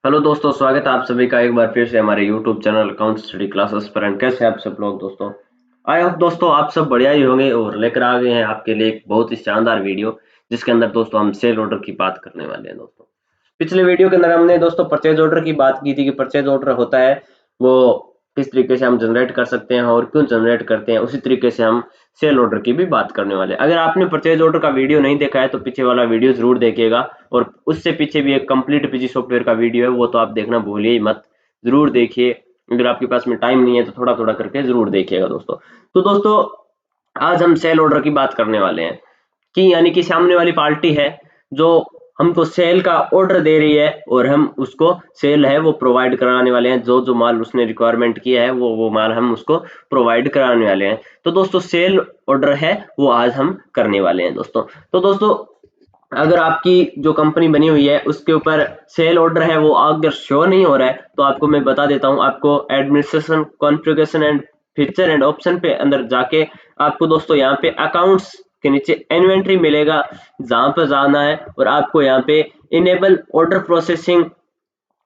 Hello दोस्तों, स्वागत है आप सभी का एक बार फिर से हमारे YouTube channel account study classes पर। एंड कैसे हैं आप सब लोग दोस्तों? आई होप दोस्तों आप सब बढ़िया ही होंगे और लेकर आ गए हैं आपके लिए एक बहुत ही शानदार वीडियो, जिसके अंदर दोस्तों हम सेल ऑर्डर की बात करने वाले हैं दोस्तों। पिछले वीडियो के अंदर हमने दोस्तों परचेज ऑर्डर की बात की थी कि परचेज ऑर्डर होता है वो किस तरीके से हम जनरेट कर सकते हैं और क्यों जनरेट करते हैं, उसी तरीके से हम सेल ऑर्डर की भी बात करने वाले हैं। अगर आपने परचेज ऑर्डर का वीडियो नहीं देखा है तो पीछे वाला वीडियो जरूर देखिएगा, और उससे पीछे भी एक कंप्लीट पीजी सॉफ्टवेयर का वीडियो है, वो तो आप देखना भूलिए ही मत, जरूर देखिए। अगर आपके पास में टाइम नहीं है तो थोड़ा थोड़ा करके जरूर देखिएगा दोस्तों। तो दोस्तों आज हम सेल ऑर्डर की बात करने वाले हैं कि यानी कि सामने वाली पार्टी है जो हमको सेल का ऑर्डर दे रही है और हम उसको सेल है वो प्रोवाइड कराने वाले हैं। जो जो माल उसने रिक्वायरमेंट किया है वो माल हम उसको प्रोवाइड कराने वाले हैं। तो दोस्तों सेल ऑर्डर है वो आज हम करने वाले हैं दोस्तों। तो दोस्तों अगर आपकी जो कंपनी बनी हुई है उसके ऊपर सेल ऑर्डर है वो अगर शो नहीं हो रहा है तो आपको मैं बता देता हूँ। आपको administration configuration and feature and option पे अंदर जाके आपको दोस्तों यहाँ पे अकाउंट्स के नीचे इन्वेंट्री मिलेगा, जहां पर जाना है और आपको यहाँ पे इनेबल ऑर्डर प्रोसेसिंग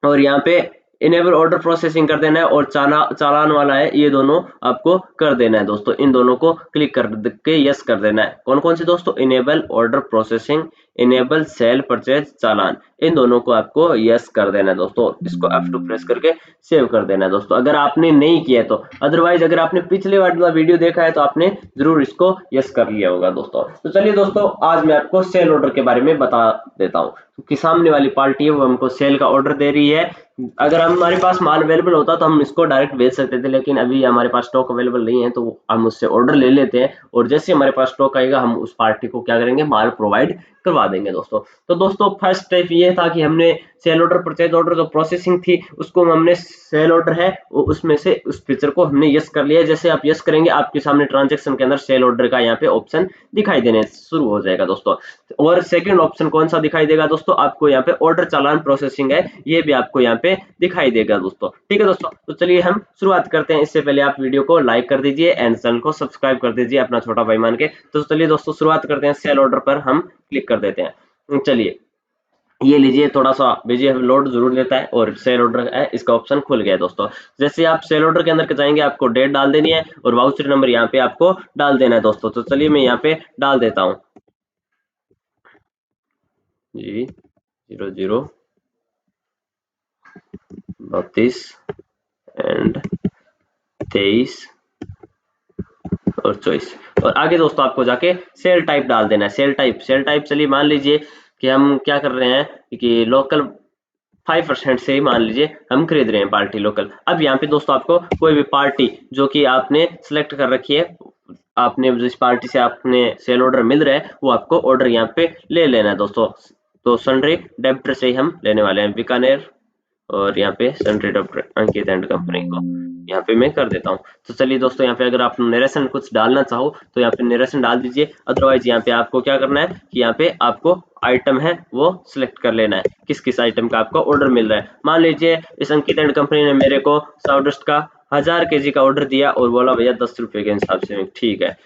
और यहाँ पे इनेबल ऑर्डर प्रोसेसिंग कर देना है, और चालान वाला है ये दोनों आपको कर देना है दोस्तों। इन दोनों को क्लिक कर के यस कर देना है। कौन कौन से दोस्तों? Enable order processing, enable sale purchase चालान, इन दोनों को आपको यस कर देना है दोस्तों। इसको F2 प्रेस करके सेव कर देना है दोस्तों, अगर आपने नहीं किया तो। अदरवाइज अगर आपने पिछले वाला वीडियो देखा है तो आपने जरूर इसको यस कर लिया होगा दोस्तों। तो चलिए दोस्तों आज मैं आपको सेल ऑर्डर के बारे में बता देता हूँ कि सामने वाली पार्टी है वो हमको सेल का ऑर्डर दे रही है। अगर हमारे पास माल अवेलेबल होता तो हम इसको डायरेक्ट बेच सकते थे, लेकिन अभी हमारे पास स्टॉक अवेलेबल नहीं है तो हम उससे ऑर्डर ले लेते हैं, और जैसे हमारे पास स्टॉक आएगा हम उस पार्टी को क्या करेंगे, माल प्रोवाइड करवा देंगे दोस्तों। तो दोस्तों फर्स्ट स्टेप ये था कि हमने सेल ऑर्डर परचेज ऑर्डर जो प्रोसेसिंग थी उसको हमने सेल ऑर्डर है उसमें से उस फीचर को हमने यस कर लिया। जैसे आप यस करेंगे आपके सामने ट्रांजेक्शन के अंदर सेल ऑर्डर का यहाँ पे ऑप्शन दिखाई देने शुरू हो जाएगा दोस्तों। और सेकंड ऑप्शन कौन सा दिखाई देगा दोस्तों? आपको यहाँ पे ऑर्डर चालान प्रोसेसिंग है, ये भी आपको यहाँ पे दिखाई देगा दोस्तों। ठीक है दोस्तों, तो चलिए हम शुरुआत करते हैं। इससे पहले आप वीडियो को लाइक कर दीजिए एंड चैनल को सब्सक्राइब कर दीजिए अपना छोटा भाई मान के। तो चलिए दोस्तों शुरुआत करते हैं। सेल ऑर्डर पर हम क्लिक कर देते हैं। चलिए ये लीजिए, थोड़ा सा बिजी लोड जरूर लेता है और सेल ऑर्डर है इसका ऑप्शन खुल गया है दोस्तों। जैसे आप सेल ऑर्डर के अंदर के जाएंगे आपको डेट डाल देनी है और वाउचर नंबर यहाँ पे आपको डाल देना है दोस्तों। तो चलिए मैं यहाँ पे डाल देता हूँ जी 0032 एंड 23 और 24, और आगे दोस्तों आपको जाके सेल टाइप डाल देना है। सेल टाइप चलिए मान लीजिए कि हम क्या कर रहे हैं कि लोकल 5% से ही मान लीजिए हम खरीद रहे हैं पार्टी लोकल। अब यहाँ पे दोस्तों आपको कोई भी पार्टी जो कि आपने सिलेक्ट कर रखी है, आपने जिस पार्टी से आपने सेल ऑर्डर मिल रहा है वो आपको ऑर्डर यहाँ पे ले लेना है दोस्तों। तो सन्ड्री डेबिटर से ही हम लेने वाले हैं, बीकानेर, और यहाँ पे sundry debtor Ankit and company को यहाँ पे मैं कर देता हूँ। तो चलिए दोस्तों यहाँ पे अगर आप नरेशन कुछ डालना चाहो तो यहाँ पे नरेशन डाल दीजिए। अदरवाइज यहाँ पे आपको क्या करना है कि यहाँ पे आपको आइटम है वो सिलेक्ट कर लेना है, किस किस आइटम का आपको ऑर्डर मिल रहा है। मान लीजिए इस अंकित एंड कंपनी ने मेरे को साउडस्ट का 1000 kg का ऑर्डर दिया और बोला भैया 10 रुपए के हिसाब से। ठीक है,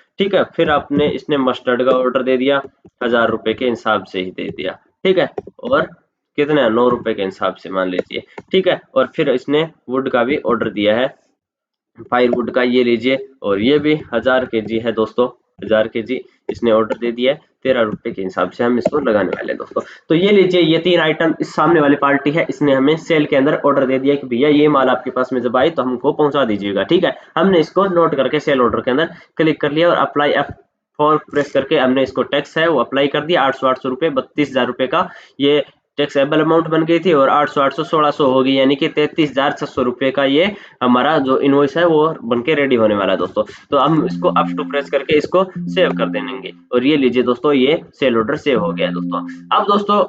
फिर आपने इसने मस्टर्ड का ऑर्डर दे दिया 1000 रुपए के हिसाब से ही दे दिया। ठीक है, और कितने 9 रुपए के हिसाब से मान लीजिए। ठीक है, और फिर इसने वुड का भी ऑर्डर दिया है, फायरवुड का, ये लीजिए, और ये भी 1000 kg है दोस्तों। 1000 kg इसने ऑर्डर दे दिया है, 13 रुपए के हिसाब से हम इसको लगाने वाले हैं दोस्तों। तो ये लीजिए, ये 3 आइटम इस सामने वाली पार्टी है, इसने हमें सेल के अंदर ऑर्डर दे दिया कि भैया ये माल आपके पास में जब आए तो हमको पहुंचा दीजिएगा। ठीक है, हमने इसको नोट करके सेल ऑर्डर के अंदर क्लिक कर लिया और अप्लाई F4 प्रेस करके हमने इसको टैक्स है वो अप्लाई कर दिया। 800 रुपए 32,000 रुपए का ये टैक्सेबल अमाउंट बन गई थी, और 800 1600 होगी, यानी कि 33,600 रुपए का ये हमारा जो इनवॉइस है वो बन के रेडी होने वाला है दोस्तों। तो हम इसको F2 प्रेस करके इसको सेव कर देंगे, और ये लीजिए दोस्तों ये सेल ऑर्डर सेव हो गया है दोस्तों। अब दोस्तों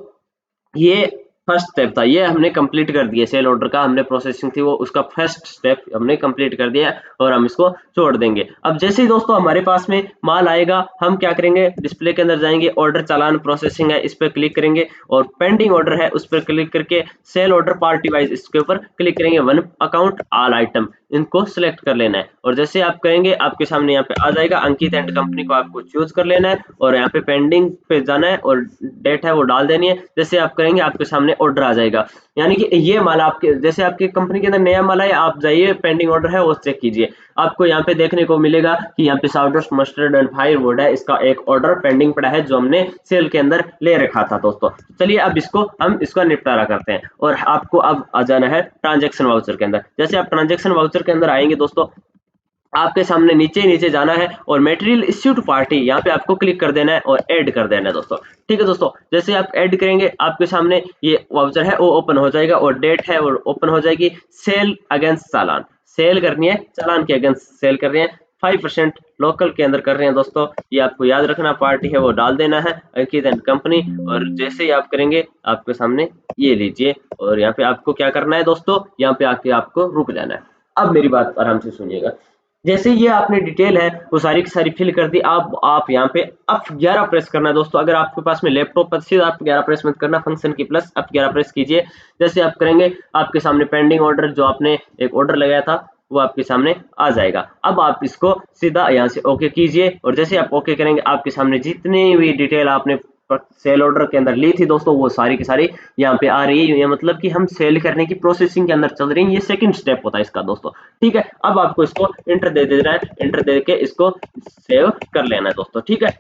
ये फर्स्ट स्टेप था, ये हमने कंप्लीट कर दिया। सेल ऑर्डर का हमने प्रोसेसिंग थी वो उसका फर्स्ट स्टेप हमने कंप्लीट कर दिया, और हम इसको छोड़ देंगे। अब जैसे ही दोस्तों हमारे पास में माल आएगा हम क्या करेंगे, डिस्प्ले के अंदर जाएंगे, ऑर्डर चालान प्रोसेसिंग है इस पर क्लिक करेंगे, और पेंडिंग ऑर्डर है उस पर क्लिक करके सेल ऑर्डर पार्टी वाइज इसके ऊपर क्लिक करेंगे, वन अकाउंट ऑल आइटम, इनको सिलेक्ट कर लेना है और जैसे आप करेंगे आपके सामने यहाँ पे आ जाएगा अंकित एंड कंपनी को आपको चूज कर लेना है और यहाँ पे पेंडिंग पे जाना है और डेट है वो डाल देनी है। जैसे आप करेंगे आपके सामने ऑर्डर आ जाएगा, यानी कि ये माल आपके जैसे आपकी कंपनी के अंदर नया माल है, आप जाइए पेंडिंग ऑर्डर है वो चेक कीजिए, आपको यहाँ पे देखने को मिलेगा कि यहाँ पे साउडस्ट मस्टर्ड एंड फायरवुड है, इसका एक ऑर्डर पेंडिंग पड़ा है जो हमने सेल के अंदर ले रखा था दोस्तों। चलिए अब हम इसका निपटारा करते हैं और आपको अब आ जाना है ट्रांजेक्शन वाउचर के अंदर। जैसे आप ट्रांजेक्शन वाउचर के अंदर आएंगे दोस्तों, आपके सामने नीचे नीचे जाना है और मटेरियल इश्यू टू पार्टी यहाँ पे आपको क्लिक कर देना है और ऐड कर देना है दोस्तों। ठीक है दोस्तों, जैसे आप ऐड करेंगे आपके सामने ये वाउचर है वो ओपन हो जाएगा और डेट है वो ओपन हो जाएगी। सेल अगेंस्ट चालान, सेल करनी है, चालान के अगेंस्ट सेल कर रहे हैं, 5% लोकल के अंदर कर रहे हैं दोस्तों। ये आपको याद रखना, पार्टी है वो डाल देना है अंकित एंड कंपनी और जैसे ही आप करेंगे आपके सामने ये लीजिए और यहाँ पे आपको क्या करना है दोस्तों, यहाँ पे आके आपको रुक जाना है। अब मेरी बात आराम से सुनिएगा, जैसे ये आपने डिटेल है वो सारी की सारी फिल कर दी, आप यहाँ पे F11 प्रेस करना है दोस्तों। अगर आपके पास में लैपटॉप पर सीधा F11 प्रेस मत करना, फंक्शन की प्लस F11 प्रेस कीजिए। जैसे आप करेंगे आपके सामने पेंडिंग ऑर्डर जो आपने एक ऑर्डर लगाया था वो आपके सामने आ जाएगा। अब आप इसको सीधा यहाँ से ओके कीजिए और जैसे आप ओके करेंगे आपके सामने जितनी भी डिटेल आपने सेल ऑर्डर के अंदर ली थी दोस्तों वो सारी की सारी यहाँ पे आ रही है। ये मतलब कि हम सेल करने की प्रोसेसिंग के अंदर चल रही है, ये सेकंड स्टेप होता है इसका दोस्तों। ठीक है, अब आपको इसको इंटर दे देना है, इंटर दे के इसको सेव कर लेना है दोस्तों। ठीक है,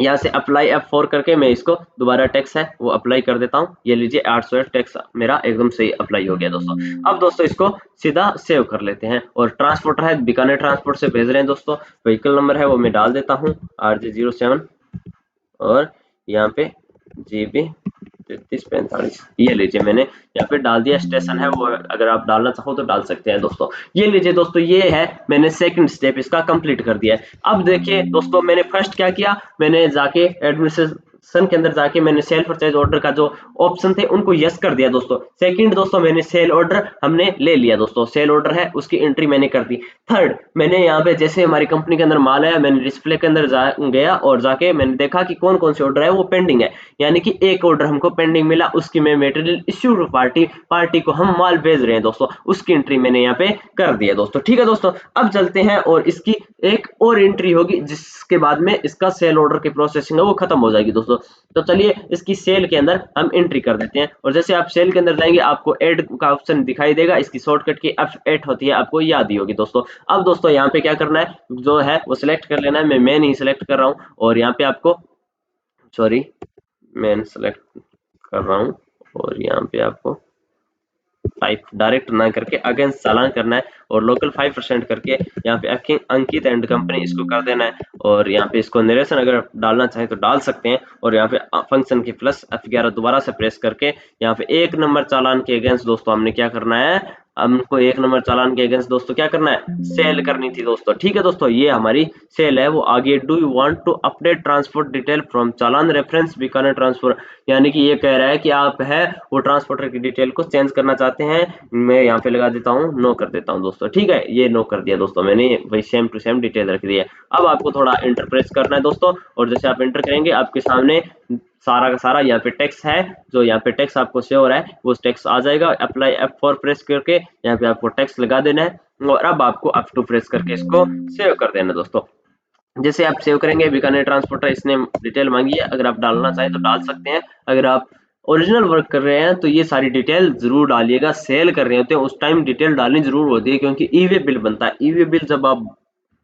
यहाँ से अप्लाई F4 करके मैं इसको दोबारा टैक्स है वो अप्लाई कर देता हूँ। ये लीजिए 800 टैक्स मेरा एकदम सही अप्लाई हो गया दोस्तों। अब दोस्तों इसको सीधा सेव कर लेते हैं और ट्रांसपोर्टर है बीकानेर ट्रांसपोर्ट से भेज रहे हैं दोस्तों। व्हीकल नंबर है वो मैं डाल देता हूँ RJ07 और यहाँ पे GB 3345 ये लीजिए मैंने यहाँ पे डाल दिया। स्टेशन है वो अगर आप डालना चाहो तो डाल सकते हैं दोस्तों। ये लीजिए दोस्तों, ये है मैंने सेकंड स्टेप इसका कंप्लीट कर दिया है। अब देखिए दोस्तों, मैंने फर्स्ट क्या किया, मैंने जाके एडमिनिस्ट्रेशन के अंदर जाके मैंने सेल परचेज ऑर्डर का जो ऑप्शन थे उनको यस कर दिया दोस्तों। सेकंड दोस्तों, मैंने सेल ऑर्डर हमने ले लिया दोस्तों, सेल ऑर्डर है उसकी एंट्री मैंने कर दी। थर्ड, मैंने यहाँ पे जैसे हमारी कंपनी के अंदर माल आया मैंने डिस्प्ले के अंदर गया और जाके मैंने देखा कि कौन कौन से ऑर्डर है वो पेंडिंग है, यानी कि एक ऑर्डर हमको पेंडिंग मिला, उसकी मैं मटेरियल इश्यू टू पार्टी को हम माल भेज रहे हैं दोस्तों, उसकी एंट्री मैंने यहाँ पे कर दी है दोस्तों। ठीक है दोस्तों, अब चलते हैं और इसकी एक और एंट्री होगी जिसके बाद में इसका सेल ऑर्डर की प्रोसेसिंग है वो खत्म हो जाएगी दोस्तों। तो चलिए इसकी सेल के अंदर हम एंट्री कर देते हैं और जैसे आप सेल के अंदर जाएंगे आपको ऐड का ऑप्शन दिखाई देगा, इसकी शॉर्टकट की F8 होती है, आपको याद ही होगी दोस्तों। अब दोस्तों यहाँ पे क्या करना है, जो है वो सिलेक्ट कर लेना है। मैं मेन ही सिलेक्ट कर रहा हूँ और यहाँ पे आपको सॉरी मेन सेलेक्ट कर रहा हूँ और यहाँ पे आपको 5 डायरेक्ट ना करके अगेंस्ट चालान करना है और लोकल 5% करके यहाँ पे अंकित एंड कंपनी इसको कर देना है और यहाँ पे इसको नरेशन अगर डालना चाहे तो डाल सकते हैं और यहाँ पे फंक्शन की प्लस F11 दोबारा से प्रेस करके यहाँ पे 1 नंबर चालान के अगेंस्ट दोस्तों हमने क्या करना है, हमको 1 नंबर चालान के अगेंस्ट दोस्तों क्या करना है, सेल करनी थी दोस्तों। ठीक है दोस्तों, ये हमारी सेल है वो आगे। Do you want to update transport detail from challan reference Bikaner transfer, यानी कि ये कह रहा है कि आप है वो ट्रांसपोर्टर की डिटेल को चेंज करना चाहते हैं। मैं यहाँ पे लगा देता हूँ नो कर देता हूँ दोस्तों। ठीक है, ये नो कर दिया दोस्तों मैंने, वही सेम टू सेम डिटेल रख दी है। अब आपको थोड़ा इंटर प्रेस करना है दोस्तों और जैसे आप इंटर करेंगे आपके सामने सारा का सारा यहाँ पे टेक्स्ट है, जो यहाँ पे टेक्स्ट आपको सेव हो रहा है वो टेक्स्ट आ जाएगा। अप्लाई F4 प्रेस करके यहाँ पे आपको टेक्स्ट लगा देना है और अब आपको F2 प्रेस करके इसको सेव कर देना दोस्तों। जैसे आप सेव करेंगे बीकानेर ट्रांसपोर्टर इसने डिटेल मांगी है, अगर आप डालना चाहें तो डाल सकते हैं। अगर आप ओरिजिनल वर्क कर रहे हैं तो ये सारी डिटेल जरूर डालिएगा। सेल कर रहे होते हैं उस टाइम डिटेल डालनी जरूर होती है क्योंकि ई वे बिल बनता है। ई वे बिल जब आप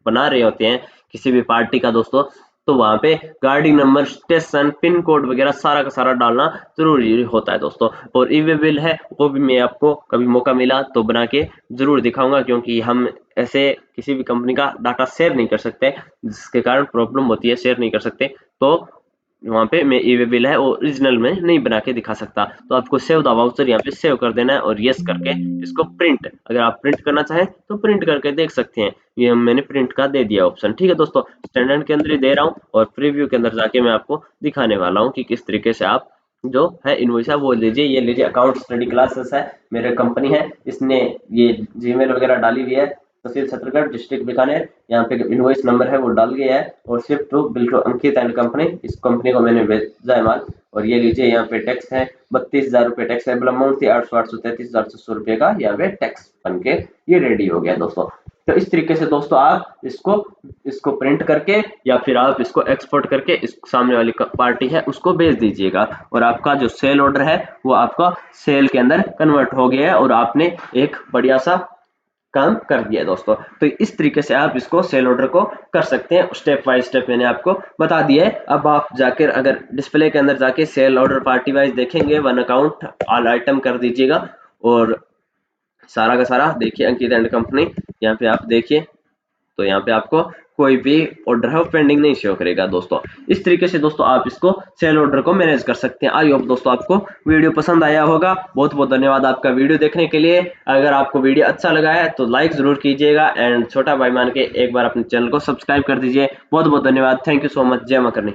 बना रहे होते हैं किसी भी पार्टी का दोस्तों तो वहां पे गाड़ी नंबर, स्टेशन, पिन कोड वगैरह सारा का सारा डालना जरूरी होता है दोस्तों। और ई वे बिल है वो भी मैं आपको कभी मौका मिला तो बना के जरूर दिखाऊंगा क्योंकि हम ऐसे किसी भी कंपनी का डाटा शेयर नहीं कर सकते जिसके कारण प्रॉब्लम होती है, शेयर नहीं कर सकते। तो वहां पे मैं ई वे बिल है ओरिजिनल में नहीं बना के दिखा सकता। तो आपको सेव द वाउचर यहाँ पे सेव कर देना है और यस करके इसको प्रिंट, अगर आप प्रिंट करना चाहें तो प्रिंट करके देख सकते हैं। ये मैंने प्रिंट का दे दिया ऑप्शन। ठीक है दोस्तों, स्टैंडर्ड के अंदर ही दे रहा हूँ और प्रीव्यू के अंदर जाके मैं आपको दिखाने वाला हूँ कि किस तरीके से आप जो है इनवॉइस है वो लीजिए। ये लीजिए अकाउंट स्टडी क्लासेस है, मेरे कंपनी है, इसने ये जीमेल वगैरह डाली हुई है, तहसील छतरगढ़, डिस्ट्रिक्ट बीकानेर, यहाँ पे इनवॉइस नंबर है वो डाल गया है और shift to bill to Ankit and company, इस कंपनी को मैंने भेजा है माल। और ये लीजिए यहाँ पे टैक्स है 32,000 रुपये टैक्सेबल अमाउंट थी, 833,600 रुपये का यहाँ पे टैक्स बन के ये रेडी हो गया दोस्तों। तो इस तरीके से दोस्तों आप इसको प्रिंट करके या फिर आप इसको एक्सपोर्ट करके इस सामने वाली पार्टी है उसको भेज दीजिएगा और आपका जो सेल ऑर्डर है वो आपका सेल के अंदर कन्वर्ट हो गया है और आपने एक बढ़िया सा काम कर दिया दोस्तों। तो इस तरीके से आप इसको सेल ऑर्डर को कर सकते हैं, स्टेप बाय स्टेप मैंने आपको बता दिया है। अब आप जाकर अगर डिस्प्ले के अंदर जाके सेल ऑर्डर पार्टी वाइज देखेंगे, वन अकाउंट ऑल आइटम कर दीजिएगा और सारा का सारा देखिए अंकित एंड कंपनी यहाँ पे आप देखिए, तो यहाँ पे आपको कोई भी ऑर्डर है वो पेंडिंग नहीं शो करेगा दोस्तों। इस तरीके से दोस्तों आप इसको सेल ऑर्डर को मैनेज कर सकते हैं। आई होप दोस्तों आपको वीडियो पसंद आया होगा। बहुत बहुत धन्यवाद आपका वीडियो देखने के लिए। अगर आपको वीडियो अच्छा लगा है तो लाइक जरूर कीजिएगा एंड छोटा भाई मान के एक बार अपने चैनल को सब्सक्राइब कर दीजिए। बहुत बहुत धन्यवाद। Thank you so much. जय मां करनी।